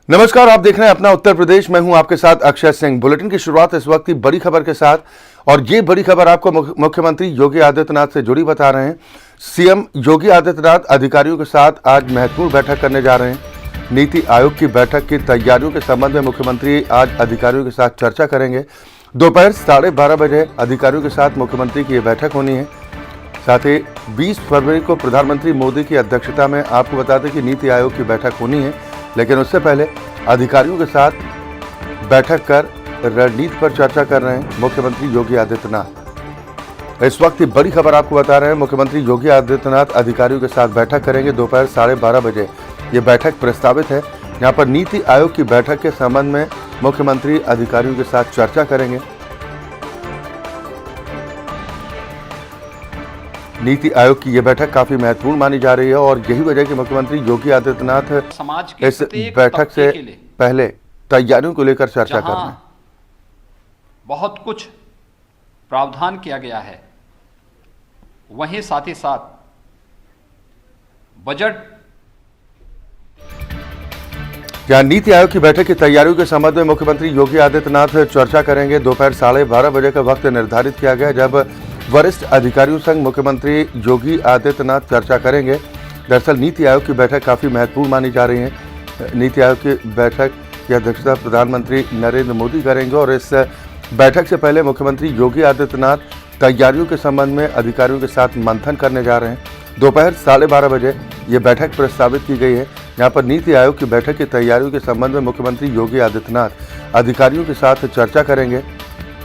नमस्कार, आप देख रहे हैं अपना उत्तर प्रदेश। मैं हूं आपके साथ अक्षय सिंह। बुलेटिन की शुरुआत इस वक्त की बड़ी खबर के साथ, और ये बड़ी खबर आपको मुख्यमंत्री योगी आदित्यनाथ से जुड़ी बता रहे हैं। सीएम योगी आदित्यनाथ अधिकारियों के साथ आज महत्वपूर्ण बैठक करने जा रहे हैं। नीति आयोग की बैठक की तैयारियों के संबंध में मुख्यमंत्री आज अधिकारियों के साथ चर्चा करेंगे। दोपहर 12:30 बजे अधिकारियों के साथ मुख्यमंत्री की यह बैठक होनी है। साथ ही 20 फरवरी को प्रधानमंत्री मोदी की अध्यक्षता में आपको बता दें कि नीति आयोग की बैठक होनी है, लेकिन उससे पहले अधिकारियों के साथ बैठक कर रणनीति पर चर्चा कर रहे हैं मुख्यमंत्री योगी आदित्यनाथ। इस वक्त की बड़ी खबर आपको बता रहे हैं, मुख्यमंत्री योगी आदित्यनाथ अधिकारियों के साथ बैठक करेंगे। दोपहर 12:30 बजे ये बैठक प्रस्तावित है। यहाँ पर नीति आयोग की बैठक के संबंध में मुख्यमंत्री अधिकारियों के साथ चर्चा करेंगे। नीति आयोग की यह बैठक काफी महत्वपूर्ण मानी जा रही है और यही वजह कि मुख्यमंत्री योगी आदित्यनाथ समाज के इस बैठक से पहले तैयारियों को लेकर चर्चा कर रहे हैं। बहुत कुछ प्रावधान किया गया है, वहीं साथ ही साथ बजट जहां नीति आयोग की बैठक की तैयारियों के संबंध में मुख्यमंत्री योगी आदित्यनाथ चर्चा करेंगे। दोपहर 12:30 बजे का वक्त निर्धारित किया गया जब वरिष्ठ अधिकारियों संग मुख्यमंत्री योगी आदित्यनाथ चर्चा करेंगे। दरअसल नीति आयोग की बैठक काफ़ी महत्वपूर्ण मानी जा रही है। नीति आयोग की बैठक की अध्यक्षता प्रधानमंत्री नरेंद्र मोदी करेंगे और इस बैठक से पहले मुख्यमंत्री योगी आदित्यनाथ तैयारियों के संबंध में अधिकारियों के साथ मंथन करने जा रहे हैं। दोपहर 12:30 बजे ये बैठक प्रस्तावित की गई है। यहाँ पर नीति आयोग की बैठक की तैयारियों के संबंध में मुख्यमंत्री योगी आदित्यनाथ अधिकारियों के साथ चर्चा करेंगे।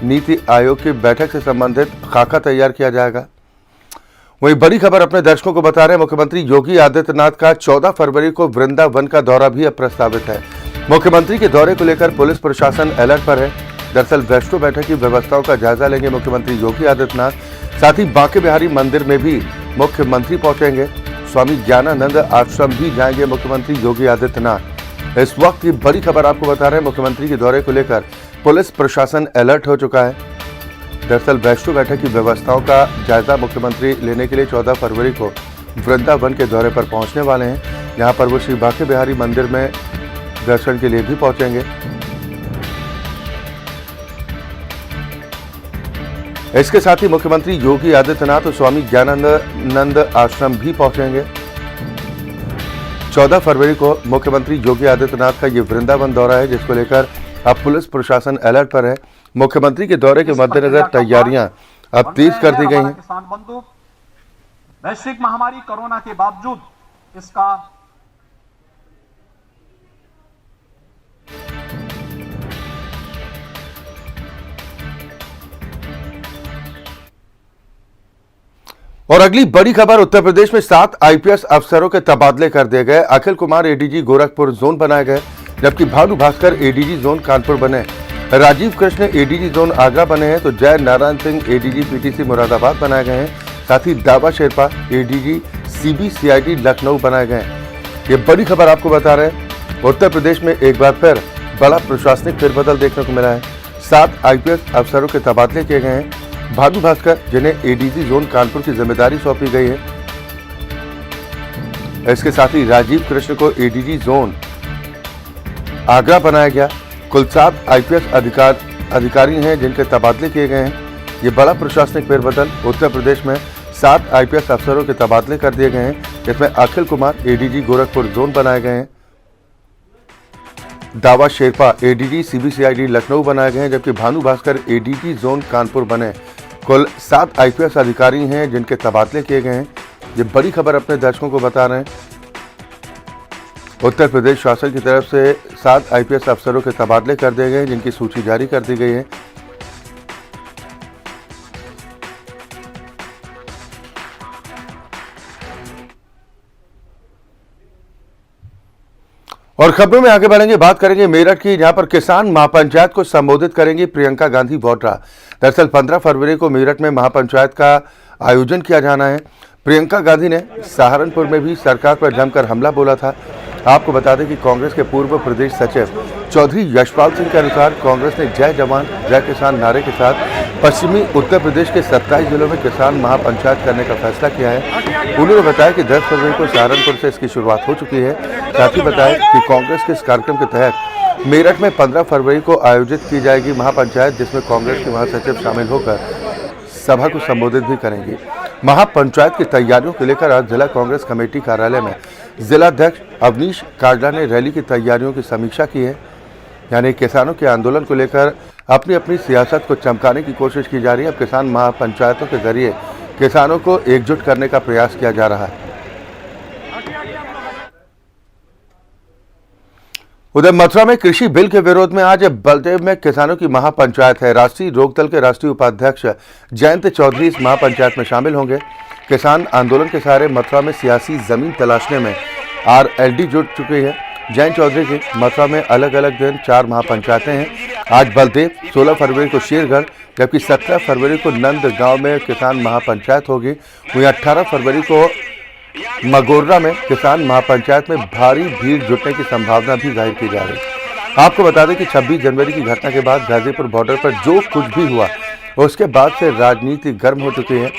नीति आयोग की बैठक से संबंधित खाका तैयार किया जाएगा। वही बड़ी खबर अपने दर्शकों को बता रहे हैं, मुख्यमंत्री योगी आदित्यनाथ का 14 फरवरी को वृंदावन का दौरा भी अब प्रस्तावित है। मुख्यमंत्री के दौरे को लेकर पुलिस प्रशासन अलर्ट पर है। दरअसल वैष्णो बैठक की व्यवस्थाओं का जायजा लेंगे मुख्यमंत्री योगी आदित्यनाथ। साथ ही बांके बिहारी मंदिर में भी मुख्यमंत्री पहुंचेंगे। स्वामी ज्ञानानंद आश्रम भी जाएंगे मुख्यमंत्री योगी आदित्यनाथ। इस वक्त की बड़ी खबर आपको बता रहे हैं, मुख्यमंत्री के दौरे को लेकर पुलिस प्रशासन अलर्ट हो चुका है। दरअसल वैष्णो बैठक की व्यवस्थाओं का जायजा मुख्यमंत्री लेने के लिए 14 फरवरी को वृंदावन के दौरे पर पहुंचने वाले हैं। यहां पर वो श्री बांके बिहारी मंदिर में दर्शन के लिए भी पहुंचेंगे। इसके साथ ही मुख्यमंत्री योगी आदित्यनाथ और स्वामी ज्ञानानंद आश्रम भी पहुंचेंगे। 14 फरवरी को मुख्यमंत्री योगी आदित्यनाथ का ये वृंदावन दौरा है, जिसको लेकर अब पुलिस प्रशासन अलर्ट पर है। मुख्यमंत्री के दौरे के मद्देनजर तैयारियां अब तेज कर दी गई हैं। किसान बंधु, वैश्विक महामारी कोरोना के बावजूद इसका और अगली बड़ी खबर, उत्तर प्रदेश में 7 आईपीएस अफसरों के तबादले कर दिए गए। अखिल कुमार एडीजी गोरखपुर जोन बनाए गए, जबकि भानु भास्कर एडीजी जोन कानपुर बने। राजीव कृष्ण एडीजी जोन आगरा बने हैं, तो जय नारायण सिंह एडीजी पीटीसी मुरादाबाद बनाए गए हैं। साथ ही दावा शेरपा एडीजी सीबीसीआईडी लखनऊ बनाए गए हैं। ये बड़ी खबर आपको बता रहे हैं, उत्तर प्रदेश में एक बार फिर बड़ा प्रशासनिक फेरबदल देखने को मिला है। 7 आईपीएस अफसरों के तबादले किए गए हैं। भानु भास्कर, जिन्हें एडीजी जोन कानपुर की जिम्मेदारी सौंपी गई है, इसके साथ ही राजीव कृष्ण को एडीजी जोन आगरा बनाया गया। कुल 7 आईपीएस अधिकारी हैं जिनके तबादले किए गए हैं। ये बड़ा प्रशासनिक फेरबदल, उत्तर प्रदेश में 7 आईपीएस अफसरों के तबादले कर दिए गए हैं, जिसमें अखिल कुमार एडीजी गोरखपुर जोन बनाए गए हैं। दावा शेरपा एडीजी सीबीसीआईडी लखनऊ बनाए गए हैं, जबकि भानु भास्कर एडीजी जोन कानपुर बने। कुल 7 आईपीएस अधिकारी हैं जिनके तबादले किए गए हैं। ये बड़ी खबर अपने दर्शकों को बता रहे हैं। उत्तर प्रदेश शासन की तरफ से 7 आईपीएस अफसरों के तबादले कर दिए गए, जिनकी सूची जारी कर दी गई है। और खबरों में आगे बढ़ेंगे, बात करेंगे मेरठ की, जहां पर किसान महापंचायत को संबोधित करेंगी प्रियंका गांधी वाड्रा। दरअसल 15 फरवरी को मेरठ में महापंचायत का आयोजन किया जाना है। प्रियंका गांधी ने सहारनपुर में भी सरकार पर जमकर हमला बोला था। आपको बता दें कि कांग्रेस के पूर्व प्रदेश सचिव चौधरी यशपाल सिंह के अनुसार कांग्रेस ने जय जवान जय किसान नारे के साथ पश्चिमी उत्तर प्रदेश के 27 जिलों में किसान महापंचायत करने का फैसला किया है। उन्होंने बताया कि 10 फरवरी को सहारनपुर से इसकी शुरुआत हो चुकी है। साथ ही बताया कि कांग्रेस के इस कार्यक्रम के तहत मेरठ में 15 फरवरी को आयोजित की जाएगी महापंचायत, जिसमें कांग्रेस के महासचिव शामिल होकर सभा को संबोधित भी करेंगे। महापंचायत की तैयारियों को लेकर आज जिला कांग्रेस कमेटी कार्यालय में जिलाध्यक्ष अवनीश काजला ने रैली की तैयारियों की समीक्षा की है। यानी किसानों के आंदोलन को लेकर अपनी अपनी सियासत को चमकाने की कोशिश की जा रही है। अब किसान महापंचायतों के जरिए किसानों को एकजुट करने का प्रयास किया जा रहा है। उधर मथुरा में कृषि बिल के विरोध में आज बलदेव में किसानों की महापंचायत है। राष्ट्रीय लोकदल के राष्ट्रीय उपाध्यक्ष जयंत चौधरी इस महापंचायत में शामिल होंगे। किसान आंदोलन के सहारे मथुरा में सियासी जमीन तलाशने में आरएलडी जुट चुकी है। जयंत चौधरी की मथुरा में अलग अलग दिन 4 महापंचायतें हैं। आज बलदेव, 16 फरवरी को शेरगढ़, जबकि 17 फरवरी को नंदगांव में किसान महापंचायत होगी। वहीं 18 फरवरी को मगोर्रा में किसान महापंचायत में भारी भीड़ जुटने की संभावना भी जाहिर की जा रही है। आपको बता दें कि 26 जनवरी की घटना के बाद गाजीपुर बॉर्डर पर जो कुछ भी हुआ उसके बाद से राजनीति गर्म हो चुकी है।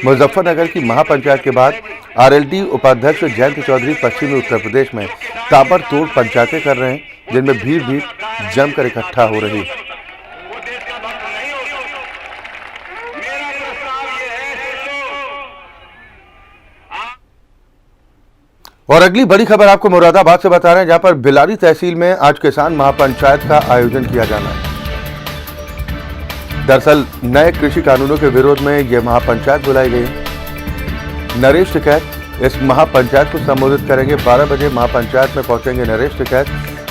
मुजफ्फरनगर की महापंचायत के बाद आरएलडी उपाध्यक्ष जयंत चौधरी पश्चिमी उत्तर प्रदेश में ताबड़तोड़ पंचायतें कर रहे हैं, जिनमें भीड़ भी जमकर इकट्ठा हो रही है। और अगली बड़ी खबर आपको मुरादाबाद से बता रहे हैं, जहां पर बिलारी तहसील में आज किसान महापंचायत का आयोजन किया जाना है। दरअसल नए कृषि कानूनों के विरोध में यह महापंचायत बुलाई गई है। नरेश टिकैत इस महापंचायत को संबोधित करेंगे। 12 बजे महापंचायत में पहुंचेंगे नरेश टिकैत।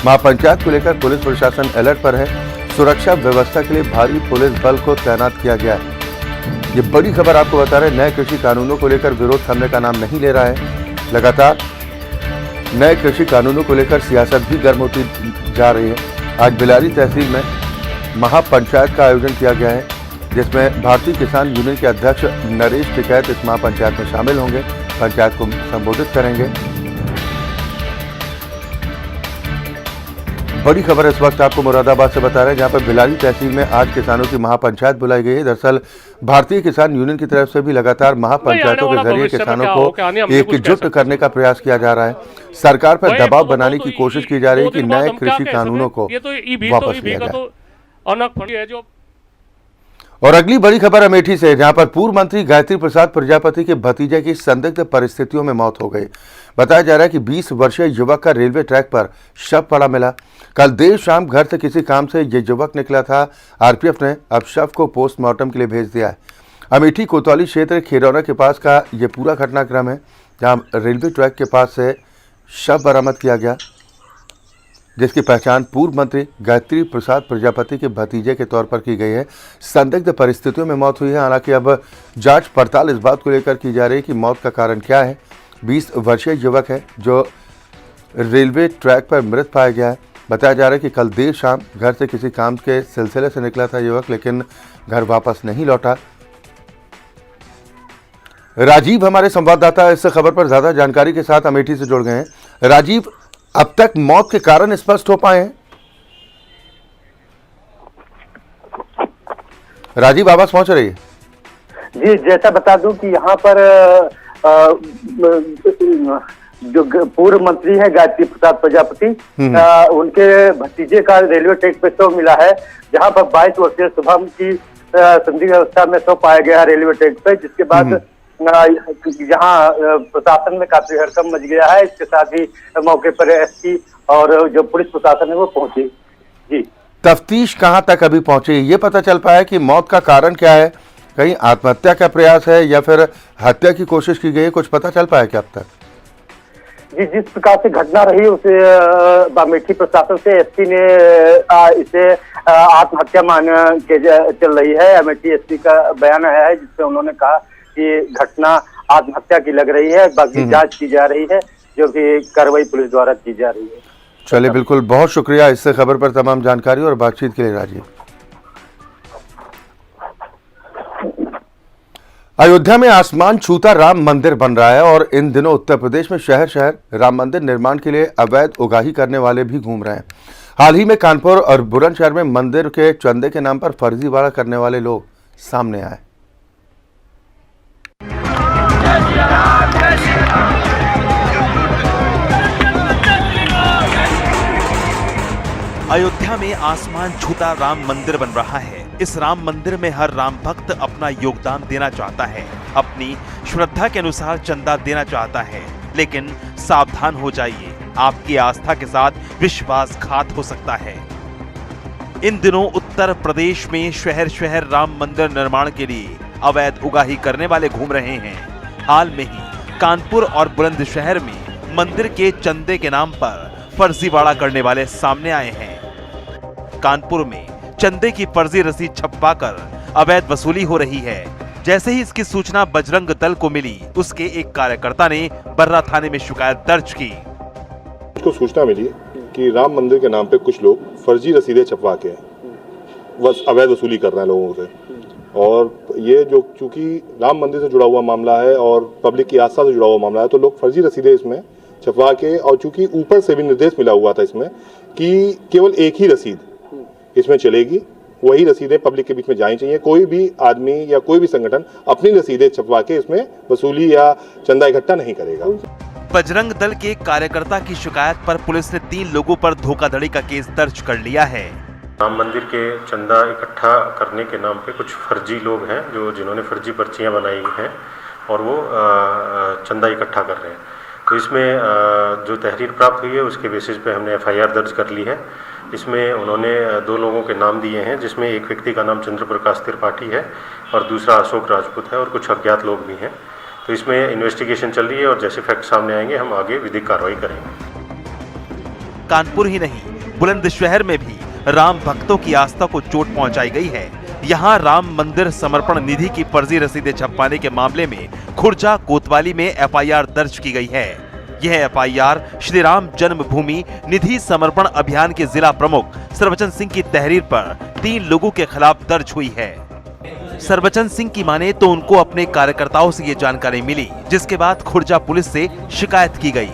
महापंचायत को लेकर पुलिस प्रशासन अलर्ट पर है। सुरक्षा व्यवस्था के लिए भारी पुलिस बल को तैनात किया गया है। ये बड़ी खबर आपको बता रहे हैं, नए कृषि कानूनों को लेकर विरोध थमने का नाम नहीं ले रहा है। लगातार नए कृषि कानूनों को लेकर सियासत भी गर्म होती जा रही है। आज बिलारी तहसील में महापंचायत का आयोजन किया गया है, जिसमें भारतीय किसान यूनियन के अध्यक्ष नरेश टिकैत इस महापंचायत में शामिल होंगे, पंचायत को संबोधित करेंगे। बड़ी खबर इस वक्त आपको मुरादाबाद से बता रहे हैं, जहां पर बिलारी तहसील में आज किसानों की महापंचायत बुलाई गई है। दरअसल भारतीय किसान यूनियन की तरफ से भी लगातार महापंचायतों के जरिए किसानों को एकजुट करने का प्रयास किया जा रहा है। सरकार पर दबाव बनाने की कोशिश की जा रही है कि नए कृषि कानूनों को वापस लिया जाए। और अगली बड़ी खबर अमेठी से, जहां पर पूर्व मंत्री गायत्री प्रसाद प्रजापति के भतीजे की संदिग्ध परिस्थितियों में मौत हो गई। बताया जा रहा है कि 20 वर्षीय युवक का रेलवे ट्रैक पर शव पड़ा मिला। कल देर शाम घर से किसी काम से ये युवक निकला था। आरपीएफ ने अब शव को पोस्टमार्टम के लिए भेज दिया है। अमेठी कोतवाली क्षेत्र खिरौना के पास का ये पूरा घटनाक्रम है, जहां रेलवे ट्रैक के पास से शव बरामद किया गया, जिसकी पहचान पूर्व मंत्री गायत्री प्रसाद प्रजापति के भतीजे के तौर पर की गई है। संदिग्ध परिस्थितियों में मौत हुई है। हालांकि अब जांच पड़ताल इस बात को लेकर की जा रही है कि मौत का कारण क्या है। 20 वर्षीय युवक है जो रेलवे ट्रैक पर मृत पाया गया है। बताया जा रहा है कि कल देर शाम घर से किसी काम के सिलसिले से निकला था युवक, लेकिन घर वापस नहीं लौटा। राजीव हमारे संवाददाता इस खबर पर ज्यादा जानकारी के साथ अमेठी से जुड़ गए हैं। राजीव, अब तक मौत के कारण स्पष्ट हो पाए हैं? राजीव, आवाज पहुंच रही है? जी, जैसा बता दूं कि यहाँ पर जो पूर्व मंत्री है गायत्री प्रसाद प्रजापति, उनके भतीजे का रेलवे ट्रैक पे शव मिला है, जहाँ पर 22 वर्षीय शुभम की संदिग्ध अवस्था में शव पाया गया रेलवे ट्रैक पे, जिसके बाद यहाँ प्रशासन में काफी हड़कंप मच गया है। इसके साथ ही मौके पर एसपी और जो पुलिस प्रशासन है वो पहुंची। जी, तफ्तीश कहां तक अभी पहुंची, ये पता चल पाया कि मौत का कारण क्या है? कहीं आत्महत्या का प्रयास है या फिर हत्या की कोशिश की गई है? कुछ पता चल पाया क्या अब तक? जी, जिस प्रकार से घटना रही उसे अमेठी प्रशासन से एसपी ने इसे आत्महत्या मान के चल रही है। अमेठी एसपी का बयान आया है, जिसमें उन्होंने कहा कि घटना आत्महत्या की लग रही है, बाकी जांच की जा रही है, जो कि कार्रवाई पुलिस द्वारा की जा रही है। चलिए, बिल्कुल, बहुत शुक्रिया इससे खबर पर तमाम जानकारी और बातचीत के लिए राजीव। अयोध्या में आसमान छूता राम मंदिर बन रहा है और इन दिनों उत्तर प्रदेश में शहर शहर राम मंदिर निर्माण के लिए अवैध उगाही करने वाले भी घूम रहे हैं। हाल ही में कानपुर और बुलंदशहर में मंदिर के चंदे के नाम पर फर्जीवाड़ा करने वाले लोग सामने आए। अयोध्या में आसमान छूता राम मंदिर बन रहा है। इस राम मंदिर में हर राम भक्त अपना योगदान देना चाहता है, अपनी श्रद्धा के अनुसार चंदा देना चाहता है, लेकिन सावधान हो जाइए, आपकी आस्था के साथ विश्वासघात हो सकता है। इन दिनों उत्तर प्रदेश में शहर शहर राम मंदिर निर्माण के लिए अवैध उगाही करने वाले घूम रहे हैं। हाल में ही कानपुर और बुलंदशहर में मंदिर के चंदे के नाम पर फर्जीवाड़ा करने वाले सामने आए हैं। कानपुर में चंदे की फर्जी रसीद छपवाकर अवैध वसूली हो रही है। जैसे ही इसकी सूचना बजरंग दल को मिली, उसके एक कार्यकर्ता ने बर्रा थाने में शिकायत दर्ज की। उसको सूचना मिली कि राम मंदिर के नाम पे कुछ लोग फर्जी रसीदें छपवा के अवैध वसूली कर रहे हैं लोगों से, और ये जो चूंकि राम मंदिर से जुड़ा हुआ मामला है और पब्लिक की आस्था से जुड़ा हुआ मामला है, तो लोग फर्जी रसीदें इसमें छपवा के, और चूंकि ऊपर से भी निर्देश मिला हुआ था इसमें कि केवल एक ही रसीद इसमें चलेगी, वही रसीदें पब्लिक के बीच में जानी चाहिए। कोई भी आदमी या कोई भी संगठन अपनी रसीदें छपवा के इसमें वसूली या चंदा इकट्ठा नहीं करेगा। बजरंग दल के कार्यकर्ता की शिकायत पर पुलिस ने 3 लोगों पर धोखाधड़ी का केस दर्ज कर लिया है। राम मंदिर के चंदा इकट्ठा करने के नाम पे कुछ फर्जी लोग हैं जिन्होंने फर्जी पर्चियां बनाई हैं और वो चंदा इकट्ठा कर रहे हैं। तो इसमें जो तहरीर प्राप्त हुई है उसके बेसिस पे हमने FIR दर्ज कर ली है। इसमें उन्होंने 2 लोगों के नाम दिए हैं, जिसमें एक व्यक्ति का नाम चंद्र प्रकाश त्रिपाठी है और दूसरा अशोक राजपूत है, और कुछ अज्ञात लोग भी हैं। तो इसमें इन्वेस्टिगेशन चल रही है और जैसे फैक्ट सामने आएंगे हम आगे विधिक कार्रवाई करेंगे। कानपुर ही नहीं, बुलंदशहर में भी राम भक्तों की आस्था को चोट पहुंचाई गई है। यहाँ राम मंदिर समर्पण निधि की फर्जी रसीदें छपवाने के मामले में खुर्जा कोतवाली में FIR दर्ज की गई है। यह FIR श्री राम जन्मभूमि निधि समर्पण अभियान के जिला प्रमुख सर्वचन सिंह की तहरीर पर 3 लोगों के खिलाफ दर्ज हुई है। सर्वचन सिंह की माने तो उनको अपने कार्यकर्ताओं से ये जानकारी मिली, जिसके बाद खुर्जा पुलिस से शिकायत की गई।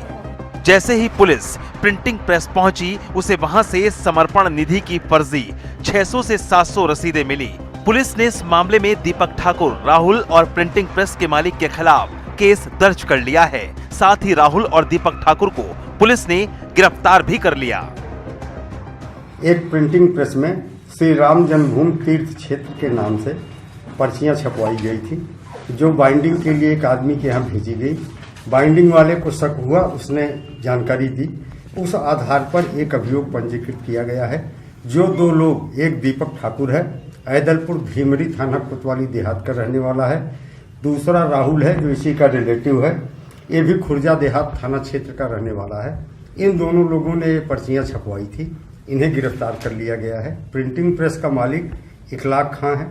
जैसे ही पुलिस प्रिंटिंग प्रेस पहुंची, उसे वहां से समर्पण निधि की फर्जी 600 से 700 रसीदें मिली। पुलिस ने इस मामले में दीपक ठाकुर, राहुल और प्रिंटिंग प्रेस के मालिक के खिलाफ केस दर्ज कर लिया है। साथ ही राहुल और दीपक ठाकुर को पुलिस ने गिरफ्तार भी कर लिया। एक प्रिंटिंग प्रेस में श्री राम जन्मभूमि तीर्थ क्षेत्र के नाम से पर्चियां छपवाई गई थी, जो बाइंडिंग के लिए एक आदमी के यहाँ भेजी गई। बाइंडिंग वाले को शक हुआ, उसने जानकारी दी, उस आधार पर एक अभियोग पंजीकृत किया गया है। जो 2 लोग, एक दीपक ठाकुर है, ऐदलपुर भीमरी थाना कोतवाली देहात का रहने वाला है, दूसरा राहुल है जो इसी का रिलेटिव है, ये भी खुर्जा देहात थाना क्षेत्र का रहने वाला है। इन दोनों लोगों ने ये पर्चियां छपवाई थी, इन्हें गिरफ्तार कर लिया गया है। प्रिंटिंग प्रेस का मालिक इखलाक खां है,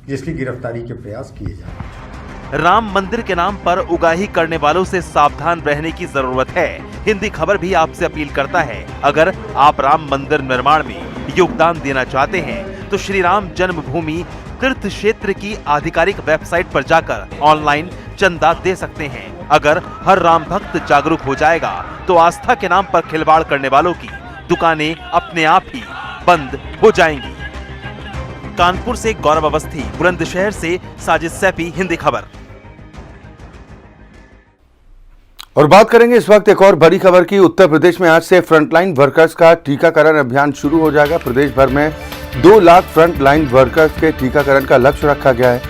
जिसकी गिरफ्तारी के प्रयास किए जा रहे हैं। राम मंदिर के नाम पर उगाही करने वालों से सावधान रहने की जरूरत है। हिंदी खबर भी आपसे अपील करता है, अगर आप राम मंदिर निर्माण में योगदान देना चाहते हैं तो श्री राम जन्मभूमि तीर्थ क्षेत्र की आधिकारिक वेबसाइट पर जाकर ऑनलाइन चंदा दे सकते हैं। अगर हर राम भक्त जागरूक हो जाएगा तो आस्था के नाम पर खिलवाड़ करने वालों की दुकानें अपने आप ही बंद हो जाएंगी। कानपुर से गौरव अवस्थी, बुलंदशहर से साजिद सैफी, हिंदी खबर। और बात करेंगे इस वक्त एक और बड़ी खबर की। उत्तर प्रदेश में आज से फ्रंटलाइन वर्कर्स का टीकाकरण अभियान शुरू हो जाएगा। प्रदेश भर में 2 लाख फ्रंटलाइन वर्कर्स के टीकाकरण का लक्ष्य रखा गया है।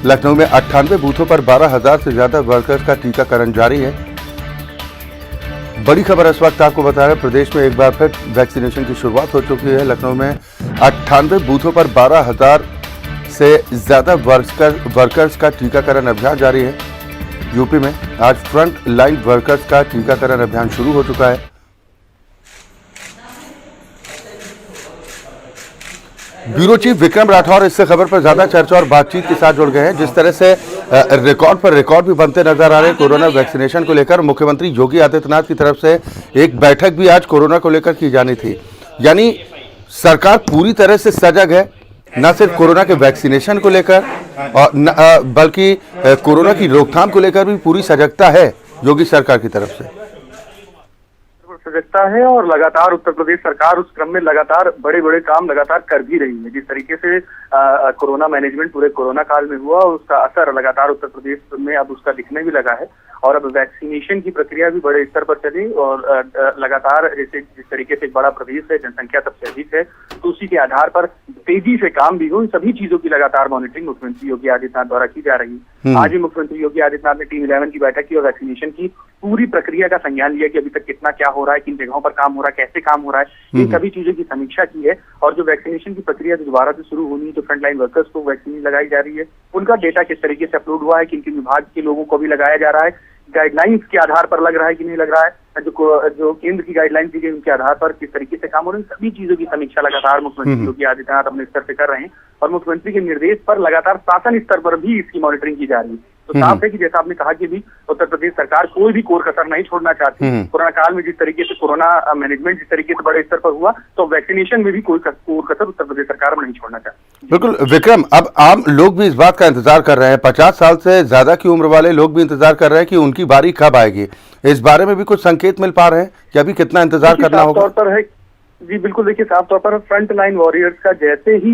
लखनऊ में 98 बूथों पर 12,000 से ज्यादा वर्कर्स का टीकाकरण जारी है। बड़ी खबर इस वक्त आपको बता रहे हैं, प्रदेश में एक बार फिर वैक्सीनेशन की शुरुआत हो चुकी है। लखनऊ में 98 बूथों पर 12,000 से ज्यादा वर्कर्स का टीकाकरण अभियान जारी है। यूपी में आज फ्रंट लाइन वर्कर्स का टीकाकरण अभियान शुरू हो चुका है। ब्यूरो चीफ विक्रम राठौर इस खबर पर ज्यादा चर्चा और बातचीत के साथ जुड़ गए हैं। जिस तरह से रिकॉर्ड पर रिकॉर्ड भी बनते नजर आ रहे हैं कोरोना वैक्सीनेशन को लेकर, मुख्यमंत्री योगी आदित्यनाथ की तरफ से एक बैठक भी आज कोरोना को लेकर की जानी थी। यानी सरकार पूरी तरह से सजग है न सिर्फ कोरोना के वैक्सीनेशन को लेकर और बल्कि कोरोना की रोकथाम को लेकर भी पूरी सजगता है योगी सरकार की तरफ से। सजगता है और लगातार उत्तर प्रदेश सरकार उस क्रम में लगातार बड़े बड़े काम लगातार कर भी रही है। जिस तरीके से कोरोना मैनेजमेंट पूरे कोरोना काल में हुआ, उसका असर लगातार उत्तर प्रदेश में अब उसका दिखने भी लगा है और अब वैक्सीनेशन की प्रक्रिया भी बड़े स्तर पर चली और लगातार जैसे जिस तरीके से एक बड़ा प्रदेश है, जनसंख्या सबसे अधिक है, तो उसी के आधार पर तेजी से काम भी हो, इन सभी चीजों की लगातार मॉनिटरिंग मुख्यमंत्री योगी आदित्यनाथ द्वारा की जा रही है। आज भी मुख्यमंत्री योगी आदित्यनाथ ने टीम 11 की बैठक की और वैक्सीनेशन की पूरी प्रक्रिया का संज्ञान लिया कि अभी तक कितना क्या हो रहा है, किन जगहों पर काम हो रहा है, कैसे काम हो रहा है, इन सभी चीजों की समीक्षा की है। और जो वैक्सीनेशन की प्रक्रिया दोबारा से शुरू होनी है, जो फ्रंटलाइन वर्कर्स को वैक्सीन लगाई जा रही है, उनका डेटा किस तरीके से अपलोड हुआ है, किन किन विभाग के लोगों को भी लगाया जा रहा है, गाइडलाइंस के आधार पर लग रहा है कि नहीं लग रहा है, जो केंद्र की गाइडलाइंस दी गई उनके आधार पर किस तरीके से काम हो रहा है, सभी चीजों की समीक्षा लगातार मुख्यमंत्री योगी आदित्यनाथ अपने स्तर पे कर रहे हैं और मुख्यमंत्री के निर्देश पर लगातार शासन स्तर पर भी इसकी मॉनिटरिंग की जा रही है। तो साफ है कि जैसा आपने कहा कि भी उत्तर प्रदेश सरकार कोई भी कोर कसर नहीं छोड़ना चाहती। कोरोना काल में जिस तरीके से कोरोना मैनेजमेंट जिस तरीके से बड़े स्तर पर हुआ, तो वैक्सीनेशन में भी कोई कोर कसर उत्तर प्रदेश सरकार नहीं छोड़ना चाहती। बिल्कुल विक्रम, अब आम लोग भी इस बात का इंतजार कर रहे हैं, 50 साल से ज्यादा की उम्र वाले लोग भी इंतजार कर रहे हैं कि उनकी बारी कब आएगी। इस बारे में भी कुछ संकेत मिल पा रहे हैं कि अभी कितना इंतजार करना होगा? तौर पर है जी, बिल्कुल। देखिए, साफ तौर पर फ्रंट लाइन वॉरियर्स का जैसे ही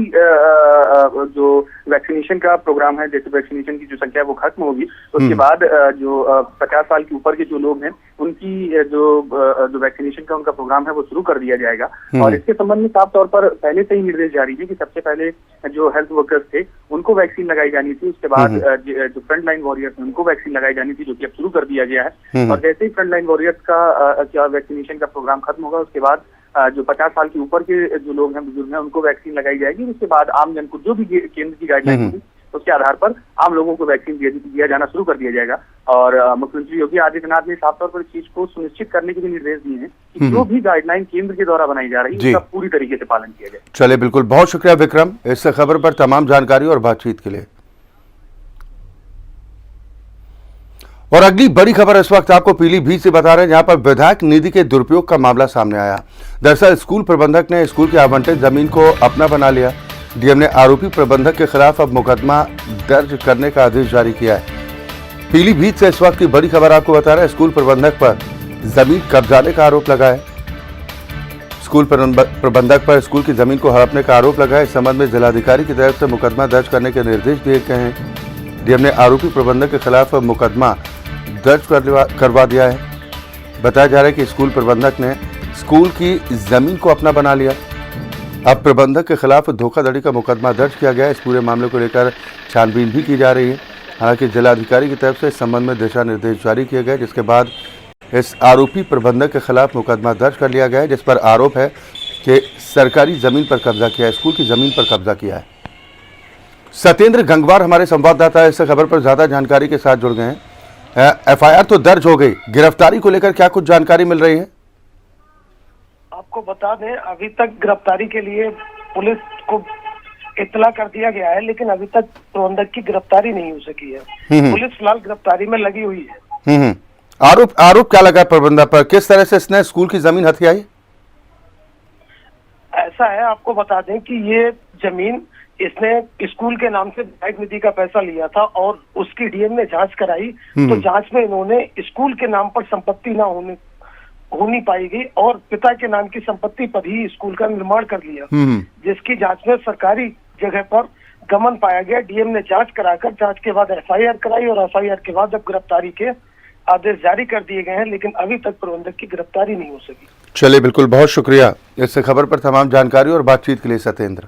जो वैक्सीनेशन का प्रोग्राम है, जैसे वैक्सीनेशन की जो संख्या वो खत्म होगी, उसके बाद जो 50 साल के ऊपर के जो लोग हैं उनकी जो वैक्सीनेशन का उनका प्रोग्राम है वो शुरू कर दिया जाएगा। और इसके संबंध में साफ तौर पर पहले से ही निर्देश जारी है कि सबसे पहले जो हेल्थ वर्कर्स थे उनको वैक्सीन लगाई जानी थी, उसके बाद जो फ्रंट लाइन वॉरियर्स हैं उनको वैक्सीन लगाई जानी थी, जो कि अब शुरू कर दिया गया है। और जैसे ही फ्रंट लाइन वॉरियर्स का वैक्सीनेशन का प्रोग्राम खत्म होगा, उसके बाद जो 50 साल के ऊपर के जो लोग हैं, बुजुर्ग हैं, उनको वैक्सीन लगाई जाएगी। उसके बाद आम जन को जो भी केंद्र की गाइडलाइन होगी उसके आधार पर आम लोगों को वैक्सीन दिया जाना शुरू कर दिया जाएगा। और मुख्यमंत्री योगी आदित्यनाथ ने साफ तौर पर इस चीज को सुनिश्चित करने के भी निर्देश दिए हैं कि जो भी गाइडलाइन केंद्र के द्वारा बनाई जा रही है उसका पूरी तरीके से पालन किया जाए। चलिए, बिल्कुल, बहुत शुक्रिया विक्रम इस खबर पर तमाम जानकारी और बातचीत के लिए। और अगली बड़ी खबर इस वक्त आपको पीलीभीत से बता रहे हैं, जहां पर विधायक निधि के दुरुपयोग का मामला सामने आया। दरअसल स्कूल प्रबंधक ने स्कूल के आवंटित जमीन को अपना बना लिया। डीएम ने आरोपी प्रबंधक के खिलाफ अब मुकदमा दर्ज करने का आदेश जारी किया है। पीलीभीत से इस वक्त की बड़ी खबर आपको बता रहे हैं, स्कूल प्रबंधक पर जमीन कब्जाने का आरोप लगा है। स्कूल प्रबंधक पर स्कूल की जमीन को हड़पने का आरोप लगा है। इस संबंध में जिलाधिकारी की तरफ से मुकदमा दर्ज करने के निर्देश दिए गए हैं। डीएम ने आरोपी प्रबंधक के खिलाफ मुकदमा दर्ज करवा दिया है। बताया जा रहा है कि स्कूल प्रबंधक ने स्कूल की जमीन को अपना बना लिया। अब प्रबंधक के खिलाफ धोखाधड़ी का मुकदमा दर्ज किया गया है। इस पूरे मामले को लेकर छानबीन भी की जा रही है। हालांकि जिलाधिकारी की तरफ से इस संबंध में दिशा निर्देश जारी किए गए, जिसके बाद इस आरोपी प्रबंधक के खिलाफ मुकदमा दर्ज कर लिया गया है, जिस पर आरोप है कि सरकारी जमीन पर कब्जा किया है, स्कूल की जमीन पर कब्जा किया है। सत्येंद्र गंगवार हमारे संवाददाता इस खबर पर ज्यादा जानकारी के साथ जुड़ गए हैं। एफआईआर तो दर्ज हो गई, गिरफ्तारी को लेकर क्या कुछ जानकारी मिल रही है? आपको बता दें, अभी तक गिरफ्तारी के लिए पुलिस को इत्तला कर दिया गया है, लेकिन अभी तक प्रबंधक की गिरफ्तारी नहीं हो सकी है। पुलिस फिलहाल गिरफ्तारी में लगी हुई है। आरोप क्या लगा प्रबंधक पर? किस तरह से इसने स्कूल की जमीन हथियाई? ऐसा है, आपको बता दें कि ये जमीन इसने स्कूल के नाम से विधायक निधि का पैसा लिया था और उसकी डीएम ने जांच कराई, तो जांच में इन्होंने स्कूल के नाम पर संपत्ति ना होनी पाई गई और पिता के नाम की संपत्ति पर ही स्कूल का निर्माण कर लिया, जिसकी जांच में सरकारी जगह पर गमन पाया गया। डीएम ने जांच कराकर जांच के बाद एफआईआर कराई और एफआईआर के बाद अब गिरफ्तारी के आदेश जारी कर दिए गए हैं, लेकिन अभी तक प्रबंधक की गिरफ्तारी नहीं हो सकी। चलिए, बिल्कुल, बहुत शुक्रिया इस खबर पर तमाम जानकारी और बातचीत के लिए सत्येंद्र।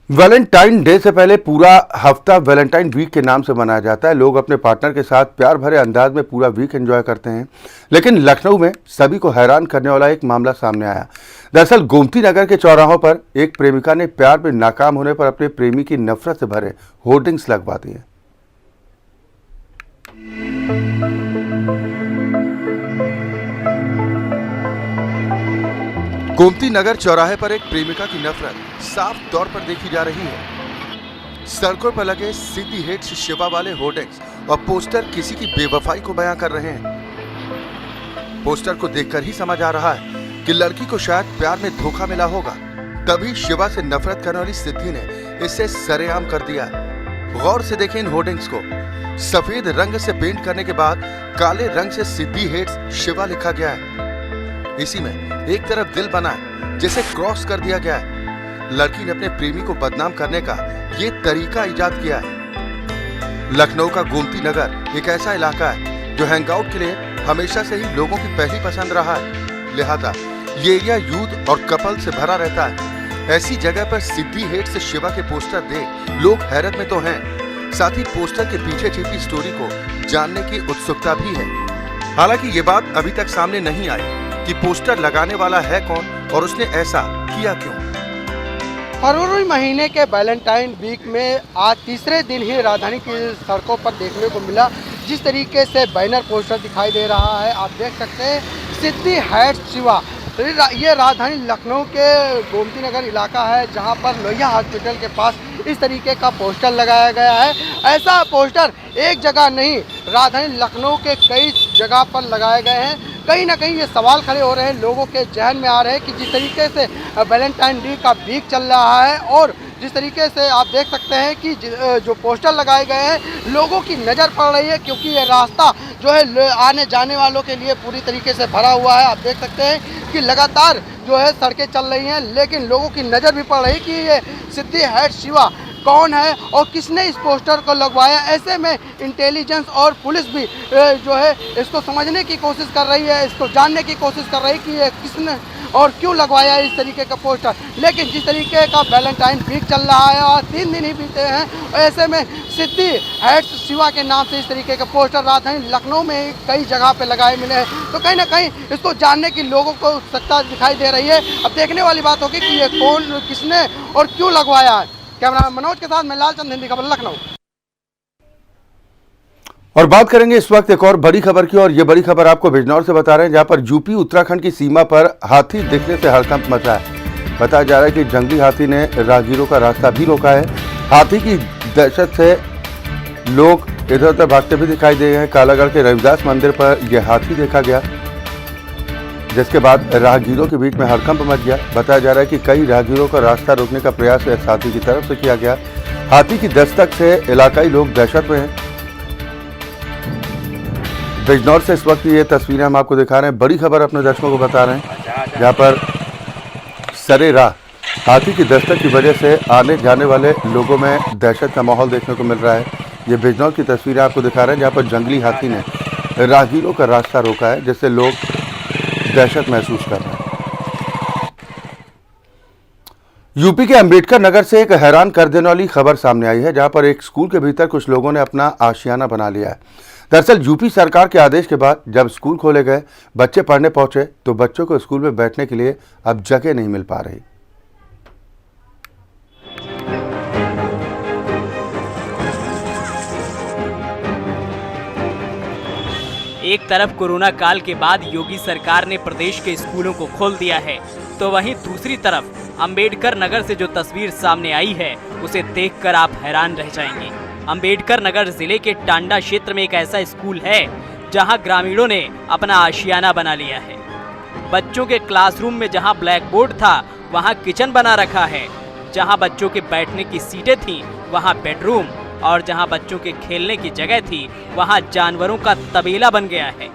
वैलेंटाइन डे से पहले पूरा हफ्ता वैलेंटाइन वीक के नाम से मनाया जाता है। लोग अपने पार्टनर के साथ प्यार भरे अंदाज में पूरा वीक एंजॉय करते हैं, लेकिन लखनऊ में सभी को हैरान करने वाला एक मामला सामने आया। दरअसल गोमती नगर के चौराहों पर एक प्रेमिका ने प्यार में नाकाम होने पर अपने प्रेमी की नफरत से भरे होर्डिंग्स लगवा दिए। गोमती नगर चौराहे पर एक प्रेमिका की नफरत साफ तौर पर देखी जा रही है। सड़कों पर लगे सिटी हेट्स शिवा वाले होर्डिंग्स और पोस्टर किसी की बेवफाई को बयां कर रहे हैं। पोस्टर को देखकर ही समझ आ रहा है कि लड़की को शायद प्यार में धोखा मिला होगा, तभी शिवा से नफरत करने वाली सिद्धि ने इसे सरेआम कर दिया। गौर से देखें इन होर्डिंग्स को। सफेद रंग से पेंट करने के बाद काले रंग से सिद्धि हेट्स शिवा लिखा गया है। इसी में एक तरफ दिल बना है जिसे क्रॉस कर दिया गया है। लड़की ने अपने प्रेमी को बदनाम करने का ये तरीका इजाद किया है। लखनऊ का गोमती नगर एक ऐसा इलाका है जो हैंगआउट के लिए हमेशा से ही लोगों की पहली पसंद रहा है। लिहाजा ये एरिया यूथ और कपल से भरा रहता है। ऐसी जगह पर सिद्धि हेट से शिवा के पोस्टर देख लोग हैरत में तो हैं, साथ ही पोस्टर के पीछे छिपी स्टोरी को जानने की उत्सुकता भी है। हालांकि ये बात अभी तक सामने नहीं आई कि पोस्टर लगाने वाला है कौन और उसने ऐसा किया क्यों। फरवरी महीने के वैलेंटाइन वीक में आज तीसरे दिन ही राजधानी की सड़कों पर देखने को मिला जिस तरीके से बैनर पोस्टर दिखाई दे रहा है। आप देख सकते हैं सिद्धि हेट्स शिवा। ये राजधानी लखनऊ के गोमती नगर इलाका है जहां पर लोहिया हॉस्पिटल के पास इस तरीके का पोस्टर लगाया गया है। ऐसा पोस्टर एक जगह नहीं, राजधानी लखनऊ के कई जगह पर लगाए गए हैं। कहीं ना कहीं ये सवाल खड़े हो रहे हैं, लोगों के जहन में आ रहे हैं कि जिस तरीके से वैलेंटाइन डे का वीक चल रहा है और जिस तरीके से आप देख सकते हैं कि जो पोस्टर लगाए गए हैं लोगों की नज़र पड़ रही है, क्योंकि ये रास्ता जो है आने जाने वालों के लिए पूरी तरीके से भरा हुआ है। आप देख सकते हैं कि लगातार जो है सड़कें चल रही हैं, लेकिन लोगों की नज़र भी पड़ रही है कि ये सिद्धि हेट्स शिवा कौन है और किसने इस पोस्टर को लगवाया। ऐसे में इंटेलिजेंस और पुलिस भी जो है इसको समझने की कोशिश कर रही है, इसको जानने की कोशिश कर रही है कि ये किसने और क्यों लगवाया इस तरीके का पोस्टर। लेकिन जिस तरीके का वैलेंटाइन वीक चल रहा है और 3 दिन ही बीते हैं, ऐसे में सिद्धि हेट्स शिवा के नाम से इस तरीके का पोस्टर राजधानी लखनऊ में कई जगह पे लगाए मिले हैं। तो कहीं ना कहीं इसको जानने की लोगों को उत्सुकता दिखाई दे रही है। अब देखने वाली बात होगी कि ये कौन, किसने और क्यों लगवाया है। कैमरा मनोज के साथ मैं लालचंद, हिंदी खबर, लखनऊ। और बात करेंगे इस वक्त एक और बड़ी खबर की, और ये बड़ी खबर आपको बिजनौर से बता रहे हैं जहां पर यूपी उत्तराखंड की सीमा पर हाथी दिखने से हड़कंप मचा है। बताया जा रहा है कि जंगली हाथी ने राहगीरों का रास्ता भी रोका है। हाथी की दहशत से लोग इधर उधर भागते भी दिखाई दे रहे हैं। कालागढ़ के रविदास मंदिर पर यह हाथी देखा गया, जिसके बाद राहगीरों के बीच में हड़कंप मच गया। बताया जा रहा है कि कई राहगीरों का रास्ता रोकने का प्रयास इस हाथी की तरफ से किया गया। हाथी की दस्तक से इलाकाई लोग दहशत में हैं। बिजनौर से इस वक्त ये तस्वीरें हम आपको दिखा रहे हैं। बड़ी खबर अपने दर्शकों को बता रहे हैं जहाँ पर सरे राह हाथी की दस्तक की वजह से आने जाने वाले लोगों में दहशत का माहौल देखने को मिल रहा है। ये बिजनौर की तस्वीरें आपको दिखा रहे हैं जहाँ पर जंगली हाथी ने राहगीरों का रास्ता रोका है, जिससे लोग दहशत महसूस कर रहे हैं। यूपी के अंबेडकर नगर से एक हैरान कर देने वाली खबर सामने आई है जहां पर एक स्कूल के भीतर कुछ लोगों ने अपना आशियाना बना लिया है। दरअसल यूपी सरकार के आदेश के बाद जब स्कूल खोले गए, बच्चे पढ़ने पहुंचे तो बच्चों को स्कूल में बैठने के लिए अब जगह नहीं मिल पा रही। एक तरफ कोरोना काल के बाद योगी सरकार ने प्रदेश के स्कूलों को खोल दिया है, तो वहीं दूसरी तरफ अंबेडकर नगर से जो तस्वीर सामने आई है उसे देखकर आप हैरान रह जाएंगे। अंबेडकर नगर जिले के टांडा क्षेत्र में एक ऐसा स्कूल है जहां ग्रामीणों ने अपना आशियाना बना लिया है। बच्चों के क्लासरूम में जहां ब्लैक बोर्ड था वहां किचन बना रखा है, जहां बच्चों के बैठने की सीटें थीं वहां बेडरूम, और जहां बच्चों के खेलने की जगह थी वहां जानवरों का तबेला बन गया है।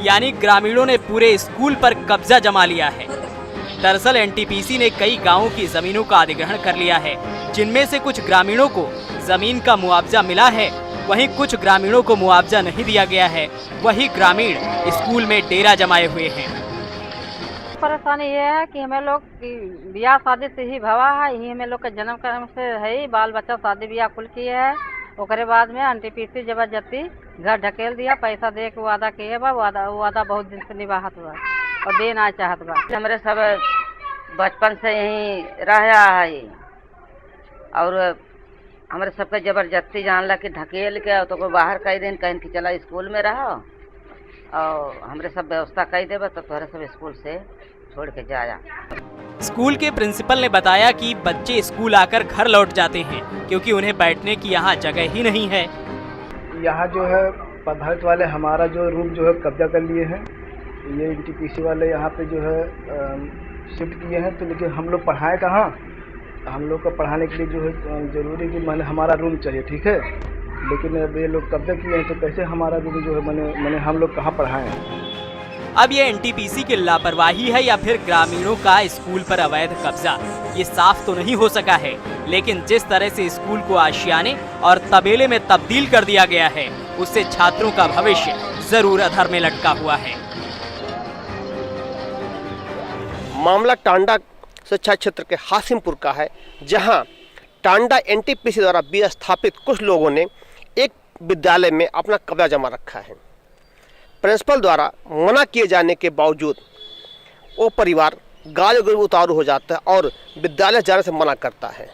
यानी ग्रामीणों ने पूरे स्कूल पर कब्जा जमा लिया है। दरअसल एनटीपीसी ने कई गांवों की जमीनों का अधिग्रहण कर लिया है, जिनमें से कुछ ग्रामीणों को जमीन का मुआवजा मिला है, वहीं कुछ ग्रामीणों को मुआवजा नहीं दिया गया है। वही ग्रामीण स्कूल में डेरा जमाए हुए हैं। परेशानी ये है कि हमें लोग ब्याह शादी से ही भवा है, यही हमें लोग का जन्म कर्म से है ही, बाल बच्चा शादी ब्याह कुल किए है। ओकरे बाद में एनटीपीसी जबरदस्ती घर ढकेल दिया, पैसा दे के वादा किए बा, वादा बहुत दिन से निभात हुआ और दे ना चाहत बा। हमारे सब बचपन से यहीं रहा है और हमारे सबके जबरदस्ती जानला कि ढकेल के तो को बाहर कई दिन कहीं कि चला स्कूल में रहो और हमरे सब व्यवस्था कई देबा तो तोहरे सब स्कूल से छोड़ के जाया। स्कूल के प्रिंसिपल ने बताया कि बच्चे स्कूल आकर घर लौट जाते हैं क्योंकि उन्हें बैठने की यहाँ जगह ही नहीं है। यहाँ जो है पदार्थ वाले हमारा जो रूम जो है कब्जा कर लिए हैं ये NTPC वाले यहाँ पे जो है शिफ्ट किए हैं, तो लेकिन हम लोग पढ़ाएं कहाँ? हम लोग को पढ़ाने के लिए जो है ज़रूरी कि माने हमारा रूम चाहिए, ठीक है, लेकिन अब ये लोग कब्जा किए हैं तो कैसे हमारा रूम जो है माने हम लोग कहाँ पढ़ाएं? अब ये NTPC की लापरवाही है या फिर ग्रामीणों का स्कूल पर अवैध कब्जा, ये साफ तो नहीं हो सका है, लेकिन जिस तरह से स्कूल को आशियाने और तबेले में तब्दील कर दिया गया है, उससे छात्रों का भविष्य जरूर अधर में लटका हुआ है। मामला टांडा शिक्षा क्षेत्र के हासिमपुर का है, जहां टांडा NTPC द्वारा विस्थापित कुछ लोगों ने एक विद्यालय में अपना कब्जा जमा रखा है। प्रिंसिपल द्वारा मना किए जाने के बावजूद वो परिवार गाली गलौज उतारू हो जाता है और विद्यालय जाने से मना करता है।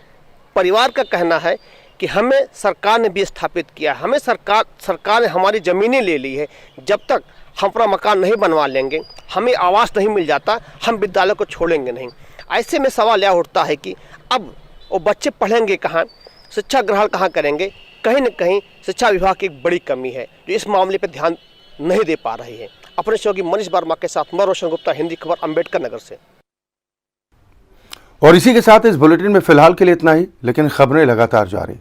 परिवार का कहना है कि हमें सरकार ने विस्थापित किया, हमें सरकार ने हमारी ज़मीनें ले ली है, जब तक हम अपना मकान नहीं बनवा लेंगे, हमें आवास नहीं मिल जाता, हम विद्यालय को छोड़ेंगे नहीं। ऐसे में सवाल यह उठता है कि अब वो बच्चे पढ़ेंगे कहाँ, शिक्षा ग्रहण कहाँ करेंगे? कहीं न कहीं शिक्षा विभाग की एक बड़ी कमी है जो इस मामले पर ध्यान नहीं दे पा रही है। अपने सहयोगी मनीष वर्मा के साथ मैं रोशन गुप्ता, हिंदी खबर, अम्बेडकर नगर से। और इसी के साथ इस बुलेटिन में फिलहाल के लिए इतना ही, लेकिन खबरें लगातार जारी।